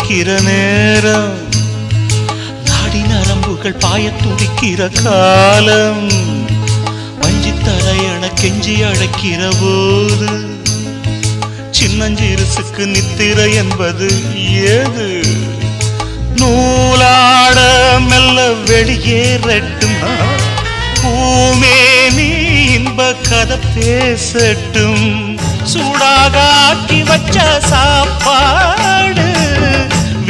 துடிக்கிற நேரம், நாடி நரம்புகள் பாய துடிக்கிற காலம், வஞ்சி தரையண கெஞ்சி அழைக்கிற போது, சின்னஞ்சிறுசுக்கு நித்திரை என்பது ஏது? நூலாட மெல்ல வெளியேறட்டும், பூமே நீ இன்ப கதை பேசட்டும். சூடாக ஆக்கி வச்ச சாப்பாடு